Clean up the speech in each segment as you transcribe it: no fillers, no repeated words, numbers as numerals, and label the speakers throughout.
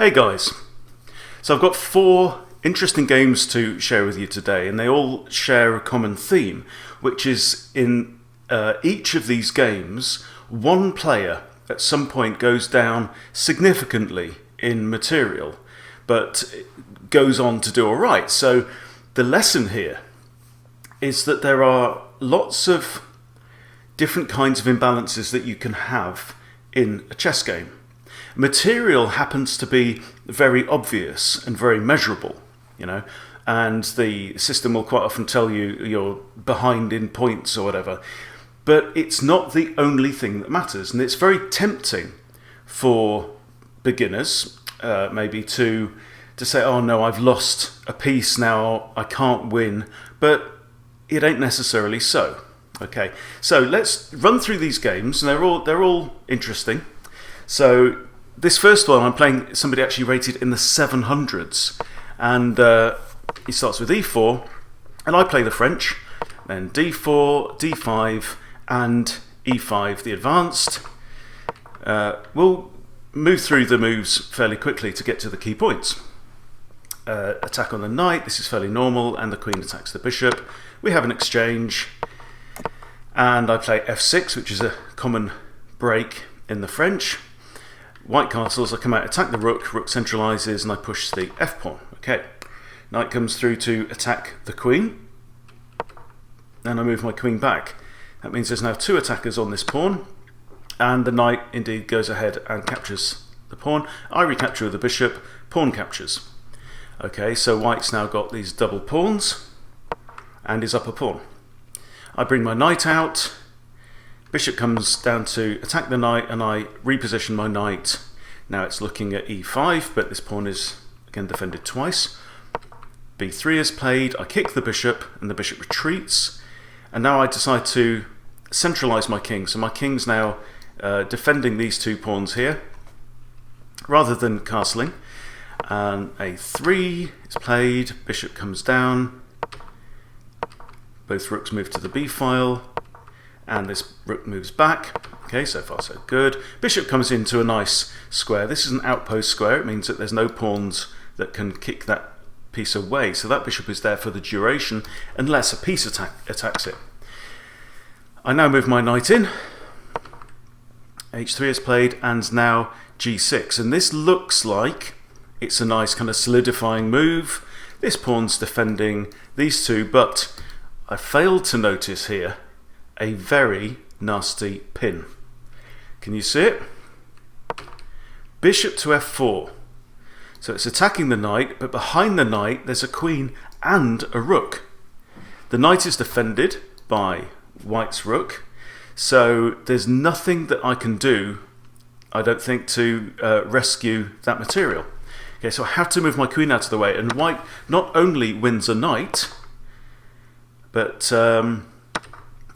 Speaker 1: Hey guys, so I've got 4 interesting games to share with you today, and they all share a common theme, which is in each of these games, one player at some point goes down significantly in material, but goes on to do alright. So the lesson here is that there are lots of different kinds of imbalances that you can have in a chess game. Material happens to be very obvious and very measurable, and the system will quite often tell you you're behind in points or whatever. But it's not the only thing that matters, and it's very tempting for beginners maybe to say, oh no, I've lost a piece now, I can't win, but it ain't necessarily so. Okay, so let's run through these games, and they're all interesting. So this first one, I'm playing somebody actually rated in the 700s, and he starts with e4, and I play the French, then d4, d5, and e5, the advanced. We'll move through the moves fairly quickly to get to the key points. Attack on the knight, this is fairly normal, and the queen attacks the bishop. We have an exchange, and I play f6, which is a common break in the French. White castles, I come out, attack the rook, rook centralises, and I push the f-pawn. Okay, knight comes through to attack the queen, and I move my queen back. That means there's now 2 attackers on this pawn, and the knight indeed goes ahead and captures the pawn. I recapture with the bishop, pawn captures. Okay, so white's now got these double pawns, and his upper pawn. I bring my knight out, bishop comes down to attack the knight, and I reposition my knight. Now it's looking at e5, but this pawn is again defended twice. b3 is played, I kick the bishop, and the bishop retreats. And now I decide to centralise my king. So my king's now defending these 2 pawns here, rather than castling. And a3 is played, bishop comes down, both rooks move to the b file, and this rook moves back. Okay, so far so good. Bishop comes into a nice square. This is an outpost square. It means that there's no pawns that can kick that piece away. So that bishop is there for the duration unless a piece attacks it. I now move my knight in. h3 is played, and now g6. And this looks like it's a nice kind of solidifying move. This pawn's defending these 2, but I failed to notice here a very nasty pin. Can you see it? Bishop to f4. So it's attacking the knight, but behind the knight there's a queen and a rook. The knight is defended by white's rook, so there's nothing that I can do, I don't think, to rescue that material. Okay, so I have to move my queen out of the way, and white not only wins a knight, but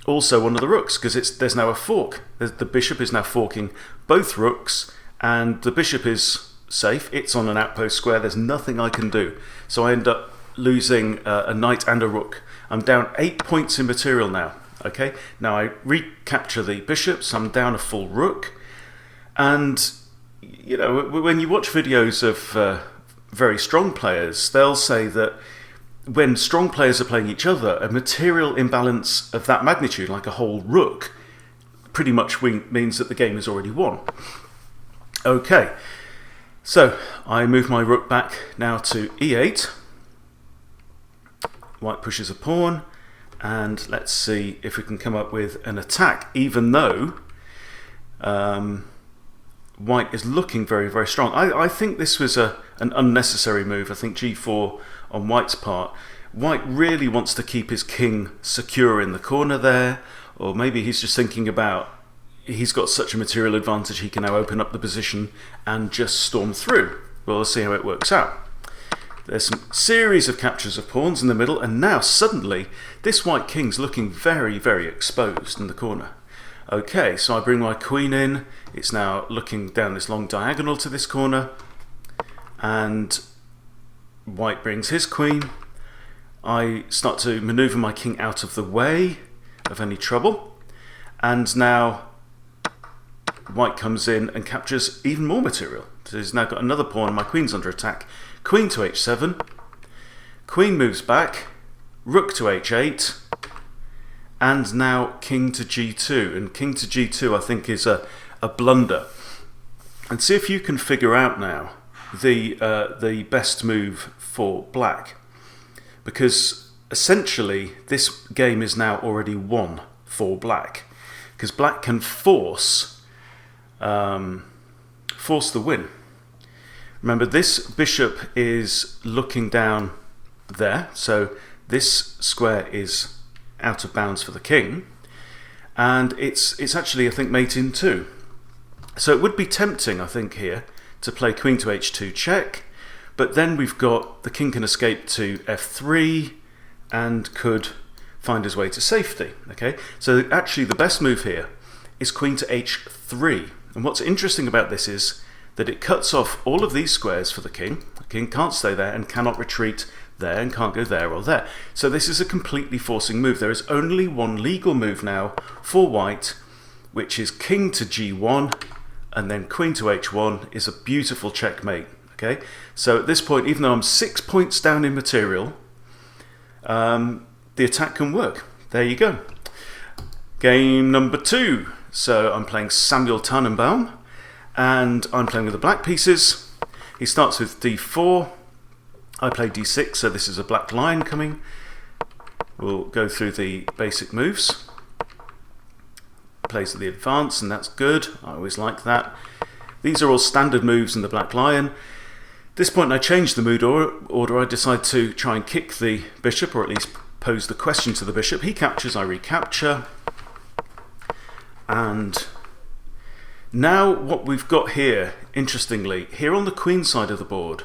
Speaker 1: also one of the rooks, because there's now a fork. The bishop is now forking both rooks, and the bishop is safe. It's on an outpost square. There's nothing I can do. So I end up losing a knight and a rook. I'm down 8 points in material now. Okay, now I recapture the bishop, so I'm down a full rook. And when you watch videos of very strong players, they'll say that when strong players are playing each other, a material imbalance of that magnitude, like a whole rook, pretty much means that the game is already won. Okay, so I move my rook back now to e8. White pushes a pawn, and let's see if we can come up with an attack, even though white is looking very, very strong. I think this was an unnecessary move. I think g4 on white's part. White really wants to keep his king secure in the corner there, or maybe he's just thinking about he's got such a material advantage he can now open up the position and just storm through. Well, we'll see how it works out. There's some series of captures of pawns in the middle, and now suddenly this white king's looking very, very exposed in the corner. Okay, so I bring my queen in. It's now looking down this long diagonal to this corner, and white brings his queen. I start to maneuver my king out of the way of any trouble, and now white comes in and captures even more material. So he's now got another pawn and my queen's under attack. Queen to h7. Queen moves back. Rook to h8. And now king to g2. And king to g2 I think is a blunder. And see if you can figure out now the best move for black. Because essentially this game is now already won for black. Because black can force the win. Remember, this bishop is looking down there, so this square is out of bounds for the king, and it's actually, I think, mate in two. So it would be tempting, I think, here to play queen to h2 check, but then we've got the king can escape to f3 and could find his way to safety. Okay, so actually the best move here is queen to h3, and what's interesting about this is that it cuts off all of these squares for the king. The king can't stay there and cannot retreat there and can't go there or there. So this is a completely forcing move. There is only one legal move now for white, which is king to g1, and then queen to h1 is a beautiful checkmate. Okay, so at this point, even though I'm 6 points down in material, the attack can work. There you go. Game number 2. So I'm playing Samuel Tannenbaum, and I'm playing with the black pieces. He starts with d4. I play d6, so this is a black line coming. We'll go through the basic moves. Plays the advance, and that's good. I always like that. These are all standard moves in the black lion. At this point I change the mood order. I decide to try and kick the bishop, or at least pose the question to the bishop. He captures, I recapture. And now what we've got here, interestingly, here on the queen side of the board,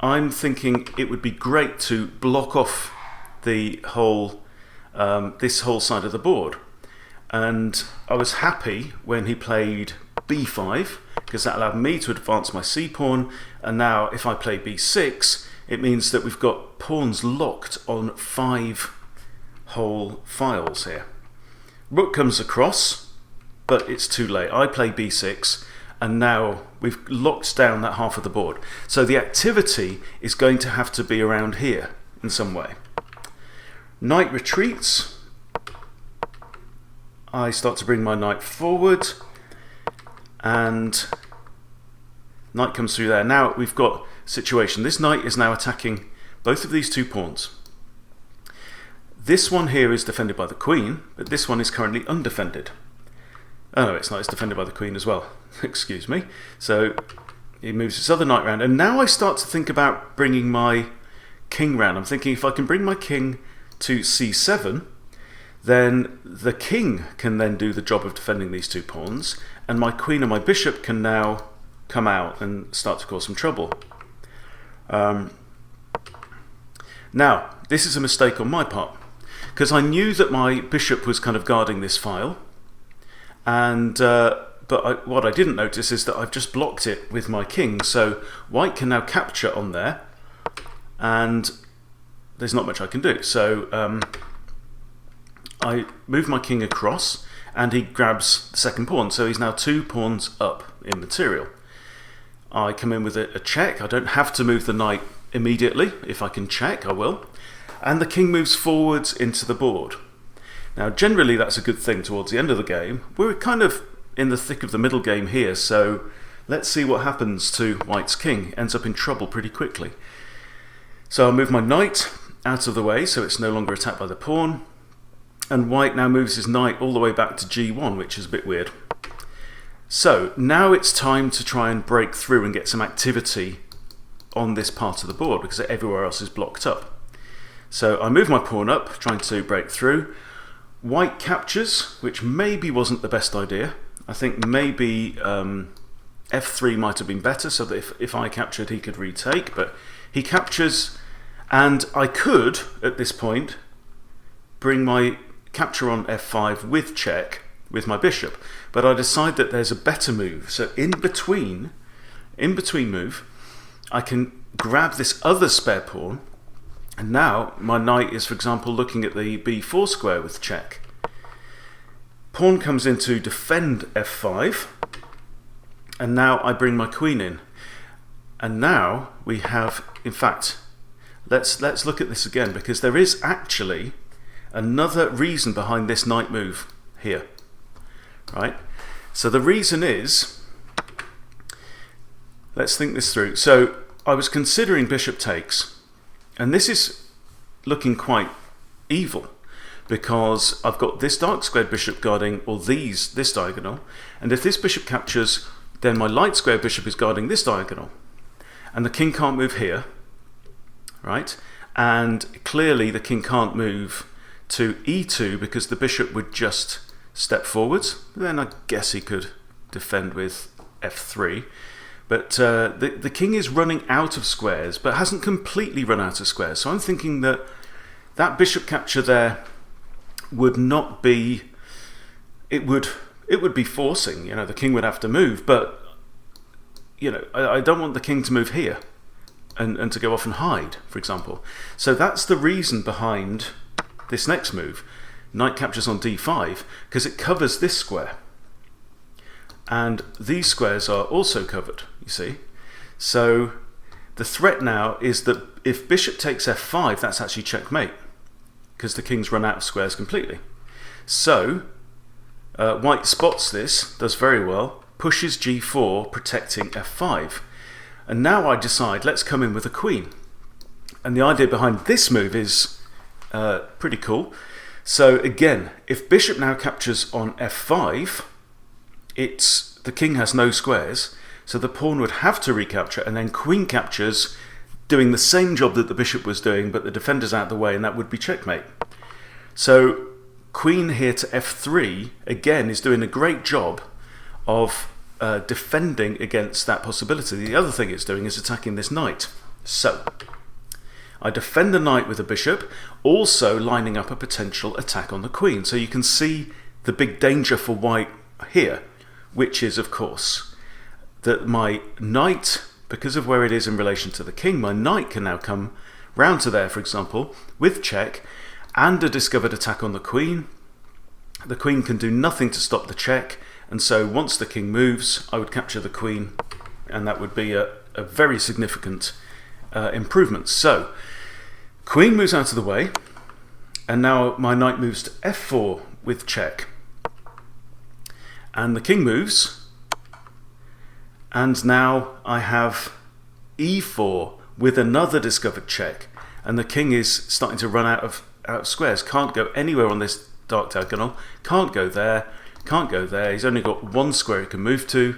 Speaker 1: I'm thinking it would be great to block off the whole, this whole side of the board. And I was happy when he played b5, because that allowed me to advance my c-pawn, and now if I play b6, it means that we've got pawns locked on 5 whole files here. Rook comes across, but it's too late. I play b6, and now we've locked down that half of the board. So the activity is going to have to be around here in some way. Knight retreats. I start to bring my knight forward, and knight comes through there. Now we've got a situation. This knight is now attacking both of these 2 pawns. This one here is defended by the queen, but this one is currently undefended. Oh no, it's not. It's defended by the queen as well. Excuse me. So he moves his other knight round, and now I start to think about bringing my king round. I'm thinking if I can bring my king to c7, then the king can then do the job of defending these 2 pawns, and my queen and my bishop can now come out and start to cause some trouble. Now, this is a mistake on my part, because I knew that my bishop was kind of guarding this file, and what I didn't notice is that I've just blocked it with my king, so white can now capture on there, and there's not much I can do. So I move my king across, and he grabs the second pawn, so he's now 2 pawns up in material. I come in with a check. I don't have to move the knight immediately. If I can check, I will. And the king moves forwards into the board. Now generally that's a good thing towards the end of the game. We're kind of in the thick of the middle game here, so let's see what happens to white's king. Ends up in trouble pretty quickly. So I'll move my knight out of the way so it's no longer attacked by the pawn, and white now moves his knight all the way back to g1, which is a bit weird. So now it's time to try and break through and get some activity on this part of the board, because everywhere else is blocked up. So I move my pawn up, trying to break through. White captures, which maybe wasn't the best idea. I think maybe f3 might have been better, so that if I captured he could retake, but he captures, and I could, at this point, bring my capture on f5 with check with my bishop, but I decide that there's a better move. So in between move, I can grab this other spare pawn, and now my knight is, for example, looking at the b4 square with check. Pawn comes in to defend f5, and now I bring my queen in And now we have, in fact, let's look at this again, because there is actually another reason behind this knight move here, right? So the reason is, let's think this through. So I was considering bishop takes, and this is looking quite evil, because I've got this dark squared bishop guarding, or this diagonal, and if this bishop captures, then my light squared bishop is guarding this diagonal, and the king can't move here, right? And clearly the king can't move to e2 because the bishop would just step forwards. Then I guess he could defend with f3. But the king is running out of squares, but hasn't completely run out of squares. So I'm thinking that that bishop capture there would not be, it would be forcing, the king would have to move, but I don't want the king to move here and to go off and hide, for example. So that's the reason behind this next move. Knight captures on d5, because it covers this square. And these squares are also covered, you see. So the threat now is that if bishop takes f5, that's actually checkmate, because the king's run out of squares completely. So white spots this, does very well, pushes g4, protecting f5. And now I decide, let's come in with a queen. And the idea behind this move is pretty cool. So again, if bishop now captures on f5, the king has no squares, so the pawn would have to recapture, and then queen captures, doing the same job that the bishop was doing, but the defender's out of the way, and that would be checkmate. So queen here to f3, again, is doing a great job of defending against that possibility. The other thing it's doing is attacking this knight. So I defend the knight with a bishop, also lining up a potential attack on the queen. So you can see the big danger for white here, which is, of course, that my knight, because of where it is in relation to the king, my knight can now come round to there, for example, with check and a discovered attack on the queen. The queen can do nothing to stop the check, and so once the king moves, I would capture the queen, and that would be a very significant improvement. So queen moves out of the way, and now my knight moves to f4 with check. And the king moves, and now I have e4 with another discovered check, and the king is starting to run out of squares. Can't go anywhere on this dark diagonal, can't go there, can't go there. He's only got one square he can move to,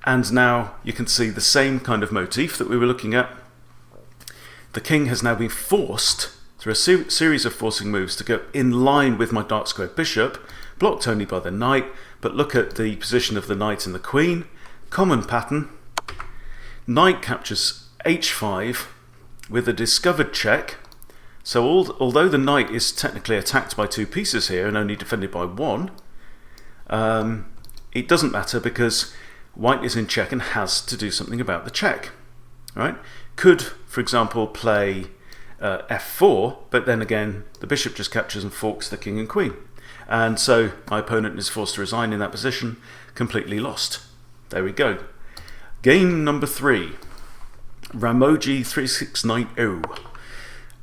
Speaker 1: and now you can see the same kind of motif that we were looking at. The king has now been forced through a series of forcing moves to go in line with my dark squared bishop, blocked only by the knight, but look at the position of the knight and the queen. Common pattern. Knight captures h5 with a discovered check. So although the knight is technically attacked by two pieces here and only defended by one, it doesn't matter because white is in check and has to do something about the check. Right? Could, for example, play f4, but then again the bishop just captures and forks the king and queen. And so my opponent is forced to resign in that position, completely lost. There we go. Game number 3, Ramoji 3690,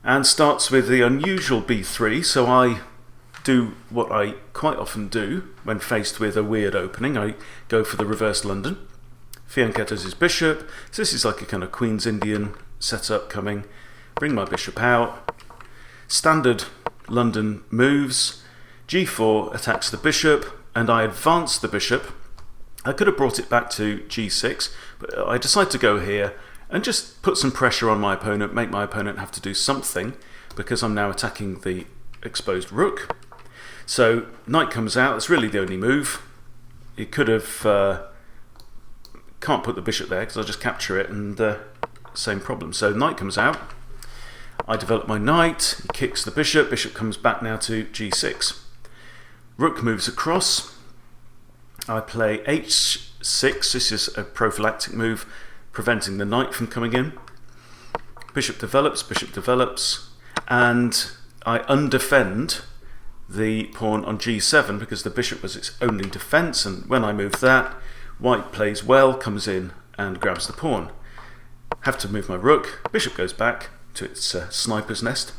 Speaker 1: and starts with the unusual b3. So I do what I quite often do when faced with a weird opening. I go for the reverse London. Fianchettos his bishop. So this is like a kind of Queen's Indian setup coming. Bring my bishop out. Standard London moves. g4 attacks the bishop, and I advance the bishop. I could have brought it back to g6, but I decide to go here and just put some pressure on my opponent, make my opponent have to do something, because I'm now attacking the exposed rook. So knight comes out. That's really the only move. You could have can't put the bishop there because I'll just capture it, and same problem. So knight comes out. I develop my knight. He kicks the bishop. Bishop comes back now to g6. Rook moves across. I play h6. This is a prophylactic move, preventing the knight from coming in. Bishop develops, and I undefend the pawn on g7 because the bishop was its only defense, and when I move that, white plays well, comes in and grabs the pawn. Have to move my rook. Bishop goes back to its sniper's nest.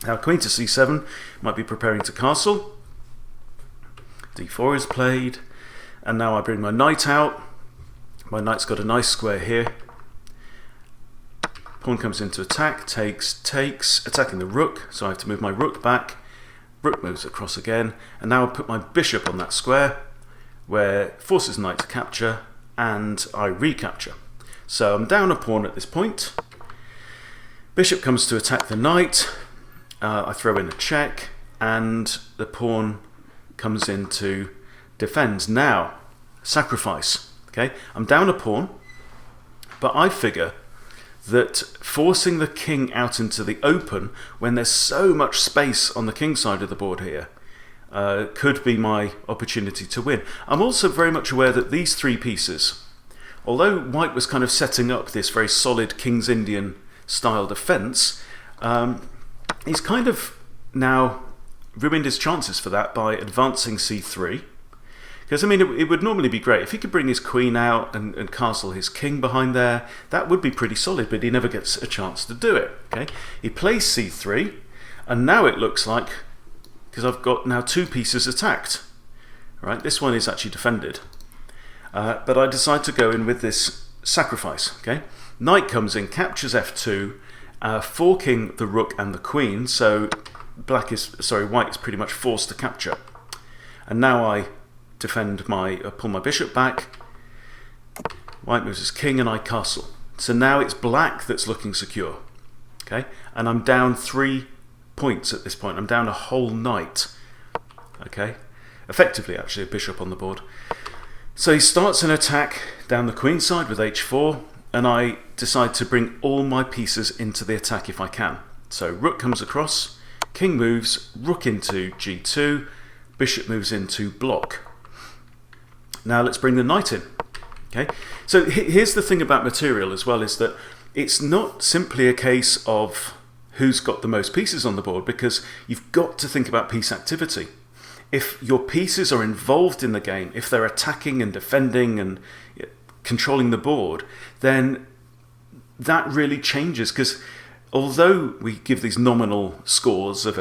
Speaker 1: Now queen to c7, might be preparing to castle. d4 is played, and now I bring my knight out. My knight's got a nice square here. Pawn comes into attack, takes, attacking the rook, so I have to move my rook back. Rook moves across again, and now I put my bishop on that square, where forces knight to capture, and I recapture. So I'm down a pawn at this point. Bishop comes to attack the knight. I throw in a check, and the pawn comes in to defend. Now, sacrifice. Okay, I'm down a pawn, but I figure that forcing the king out into the open when there's so much space on the king side of the board here could be my opportunity to win. I'm also very much aware that these three pieces, although white was kind of setting up this very solid King's Indian style defence, he's kind of now ruined his chances for that by advancing c3. Because, I mean, it would normally be great if he could bring his queen out and castle his king behind there. That would be pretty solid, but he never gets a chance to do it. Okay, he plays c3, and now it looks like, because I've got now two pieces attacked. Right, this one is actually defended. But I decide to go in with this sacrifice. Okay, knight comes in, captures f2, forking the rook and the queen. So white is pretty much forced to capture. And now I defend pull my bishop back. White moves his king, and I castle. So now it's black that's looking secure. Okay, and I'm down 3 points at this point. I'm down a whole knight. Okay, effectively actually a bishop on the board. So he starts an attack down the queen side with h4, and I decide to bring all my pieces into the attack if I can. So rook comes across, king moves, rook into g2, bishop moves into block. Now let's bring the knight in. Okay, so here's the thing about material as well, is that it's not simply a case of who's got the most pieces on the board, because you've got to think about piece activity. If your pieces are involved in the game, if they're attacking and defending and controlling the board, then that really changes, because although we give these nominal scores of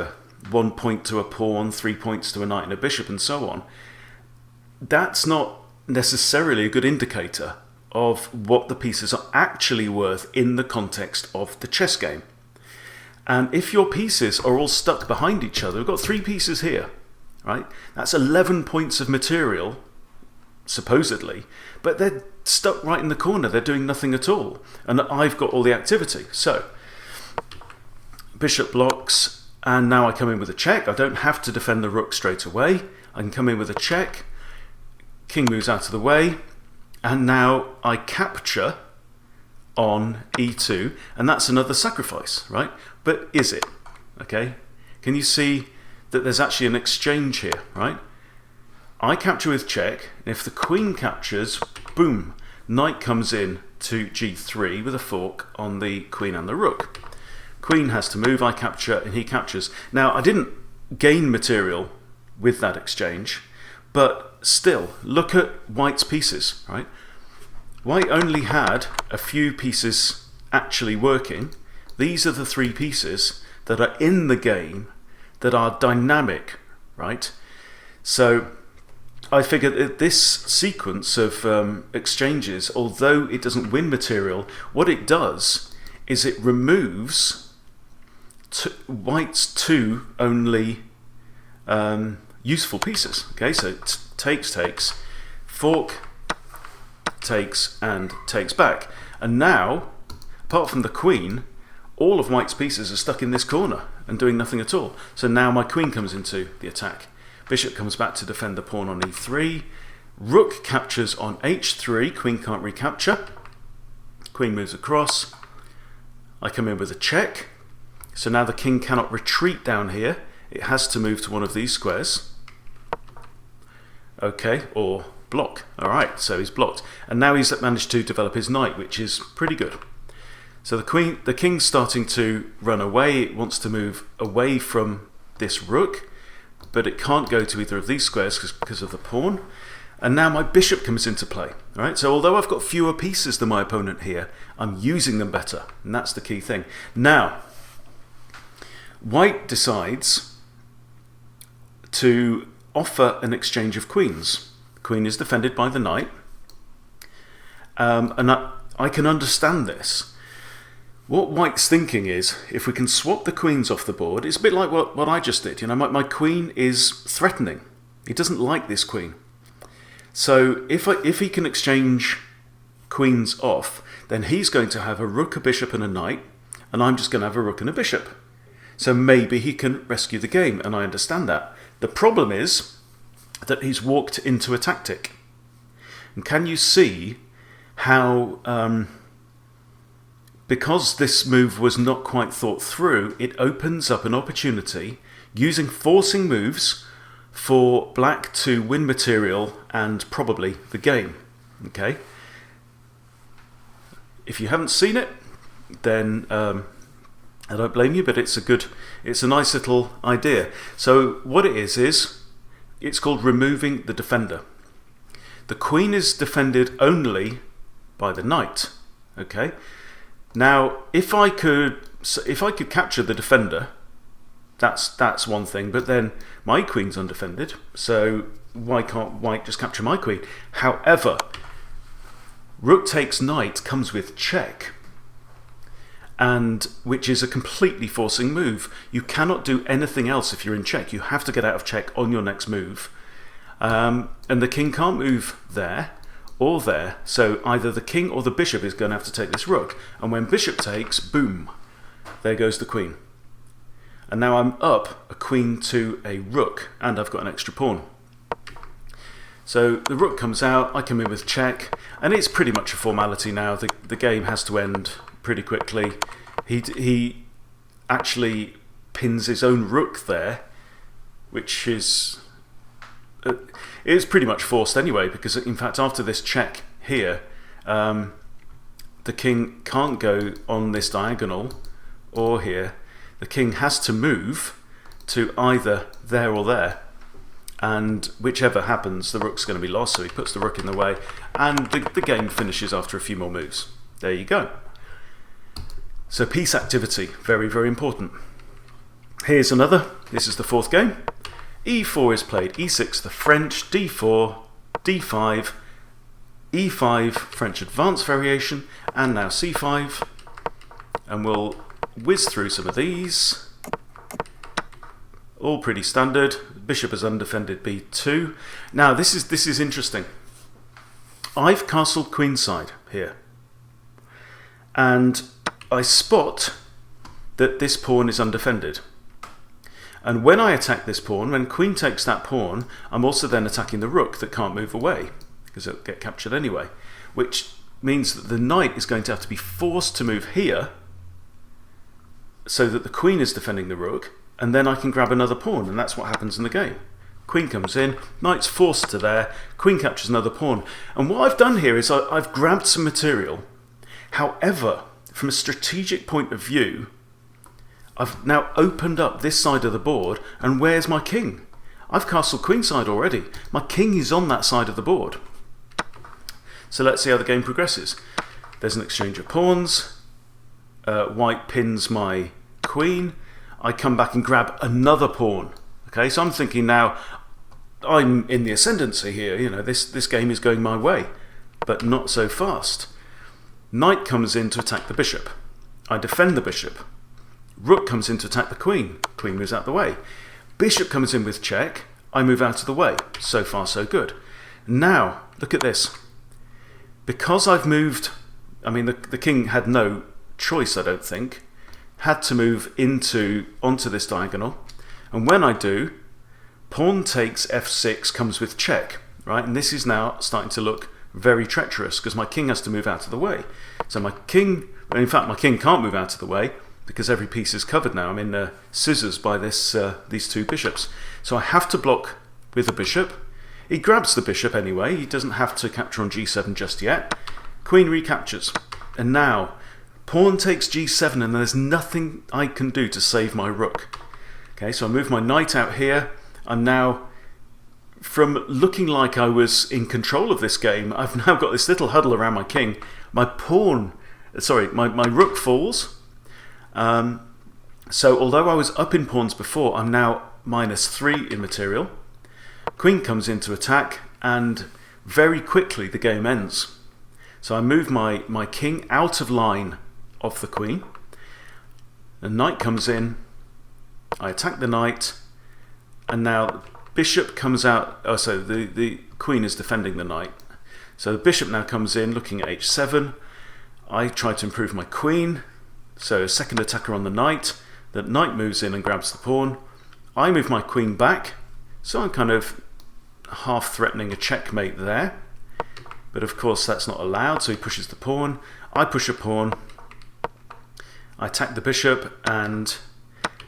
Speaker 1: 1 point to a pawn, 3 points to a knight and a bishop and so on, that's not necessarily a good indicator of what the pieces are actually worth in the context of the chess game. And if your pieces are all stuck behind each other, we've got 3 pieces here, right? That's 11 points of material, supposedly, but they're stuck right in the corner. They're doing nothing at all. And I've got all the activity. So, bishop blocks, and now I come in with a check. I don't have to defend the rook straight away. I can come in with a check. King moves out of the way, and now I capture on e2, and that's another sacrifice, right? But is it? Okay, can you see that there's actually an exchange here, right? I capture with check, and if the queen captures, boom, knight comes in to g3 with a fork on the queen and the rook. Queen has to move, I capture, and he captures. Now, I didn't gain material with that exchange, but still, look at white's pieces, right? White only had a few pieces actually working. These are the 3 pieces that are in the game that are dynamic, right? So I figured that this sequence of exchanges, although it doesn't win material, what it does is it removes white's 2 only useful pieces. Okay, so it takes, fork, takes, and takes back. And now, apart from the queen, all of white's pieces are stuck in this corner and doing nothing at all. So now my queen comes into the attack. Bishop comes back to defend the pawn on e3. Rook captures on h3. Queen can't recapture. Queen moves across. I come in with a check. So now the king cannot retreat down here. It has to move to one of these squares. Okay, or block. Alright, so he's blocked. And now he's managed to develop his knight, which is pretty good. So the king's starting to run away. It wants to move away from this rook, but it can't go to either of these squares because of the pawn. And now my bishop comes into play. Right? So although I've got fewer pieces than my opponent here, I'm using them better. And that's the key thing. Now, white decides to offer an exchange of queens. The queen is defended by the knight. And I can understand this. What white's thinking is, if we can swap the queens off the board, it's a bit like what I just did. You know, my queen is threatening. He doesn't like this queen. So if he can exchange queens off, then he's going to have a rook, a bishop, and a knight, and I'm just going to have a rook and a bishop. So maybe he can rescue the game, and I understand that. The problem is that he's walked into a tactic. And can you see how, because this move was not quite thought through, it opens up an opportunity using forcing moves for black to win material and probably the game. Okay. If you haven't seen it, then I don't blame you, but it's a nice little idea. So what it is it's called removing the defender. The queen is defended only by the knight. Okay. Now, if I could capture the defender, that's one thing. But then my queen's undefended, so why can't white just capture my queen? However, rook takes knight comes with check, and which is a completely forcing move. You cannot do anything else if you're in check. You have to get out of check on your next move, and the king can't move there or there. So either the king or the bishop is going to have to take this rook, and when bishop takes, boom, there goes the queen. And now I'm up a queen to a rook, and I've got an extra pawn. So the rook comes out, I come in with check, and it's pretty much a formality now. The game has to end pretty quickly. He actually pins his own rook there, which is pretty much forced anyway, because in fact after this check here, the king can't go on this diagonal or here. The king has to move to either there or there, and whichever happens, the rook's going to be lost, so he puts the rook in the way, and the game finishes after a few more moves. There you go. So piece activity, very, very important. Here's another. This is the fourth game. E4 is played, E6 the French, D4, D5, E5 French advanced variation, and now C5. And we'll whiz through some of these. All pretty standard. Bishop is undefended, B2. Now this is interesting. I've castled queenside here, and I spot that this pawn is undefended. And when I attack this pawn, when queen takes that pawn, I'm also then attacking the rook that can't move away, because it'll get captured anyway, which means that the knight is going to have to be forced to move here so that the queen is defending the rook, and then I can grab another pawn, and that's what happens in the game. Queen comes in, knight's forced to there, queen captures another pawn. And what I've done here is I've grabbed some material. However, from a strategic point of view, I've now opened up this side of the board, and where's my king? I've castled queenside already. My king is on that side of the board. So let's see how the game progresses. There's an exchange of pawns. White pins my queen. I come back and grab another pawn. Okay, so I'm thinking now I'm in the ascendancy here. You know, this game is going my way, but not so fast. Knight comes in to attack the bishop. I defend the bishop. Rook comes in to attack the queen. Queen moves out the way. Bishop comes in with check. I move out of the way. So far, so good. Now, look at this. Because I've moved, I mean, the king had no choice, I don't think. Had to move onto this diagonal. And when I do, pawn takes f6 comes with check, right? And this is now starting to look very treacherous because my king has to move out of the way. So my king, in fact, my king can't move out of the way because every piece is covered now. I'm in scissors by these two bishops. So I have to block with the bishop. He grabs the bishop anyway. He doesn't have to capture on g7 just yet. Queen recaptures. And now, pawn takes g7 and there's nothing I can do to save my rook. Okay, so I move my knight out here. I'm now from looking like I was in control of this game, I've now got this little huddle around my king. My rook falls. So although I was up in pawns before, I'm now -3 in material. Queen comes in to attack, and very quickly the game ends. So I move my king out of line of the queen. The knight comes in. I attack the knight, and now bishop comes out. Oh, so the queen is defending the knight. So the bishop now comes in, looking at h7. I try to improve my queen. So second attacker on the knight. The knight moves in and grabs the pawn. I move my queen back. So I'm kind of half threatening a checkmate there. But of course that's not allowed, so he pushes the pawn. I push a pawn. I attack the bishop, and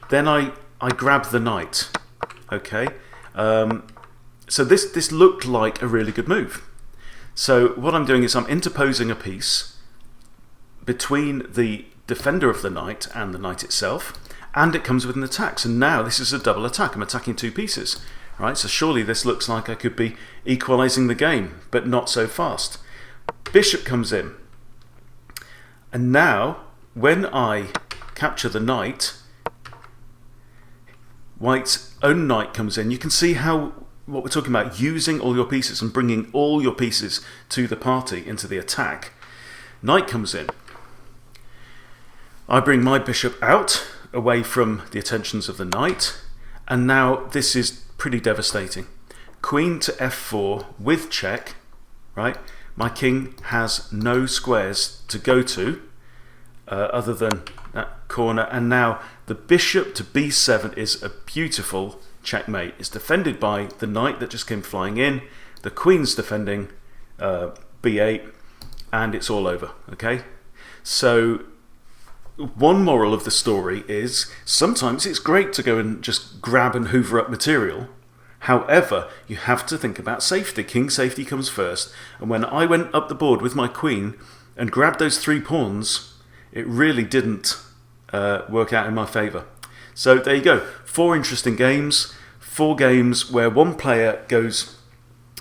Speaker 1: then I grab the knight. Okay, so this looked like a really good move. So what I'm doing is I'm interposing a piece between the defender of the knight and the knight itself, and it comes with an attack. So now this is a double attack. I'm attacking two pieces. Right, so surely this looks like I could be equalising the game, but not so fast. Bishop comes in, and now when I capture the knight, White's own knight comes in. You can see how what we're talking about, using all your pieces and bringing all your pieces to the party into the attack. Knight comes in. I bring my bishop out, away from the attentions of the knight, and now this is pretty devastating. Queen to f4 with check, right? My king has no squares to go to other than that corner, and now the bishop to b7 is a beautiful checkmate. It's defended by the knight that just came flying in. The queen's defending b8, and it's all over. Okay, so one moral of the story is sometimes it's great to go and just grab and hoover up material. However, you have to think about safety. King safety comes first. And when I went up the board with my queen and grabbed those 3 pawns, it really didn't work out in my favour. So there you go. 4 interesting games. 4 games where one player goes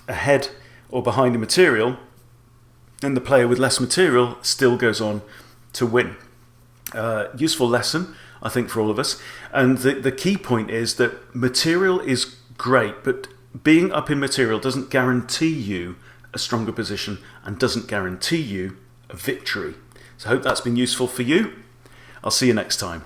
Speaker 1: ahead or behind in material, and the player with less material still goes on to win. Useful lesson, I think, for all of us. And the key point is that material is great, but being up in material doesn't guarantee you a stronger position and doesn't guarantee you a victory. So I hope that's been useful for you. I'll see you next time.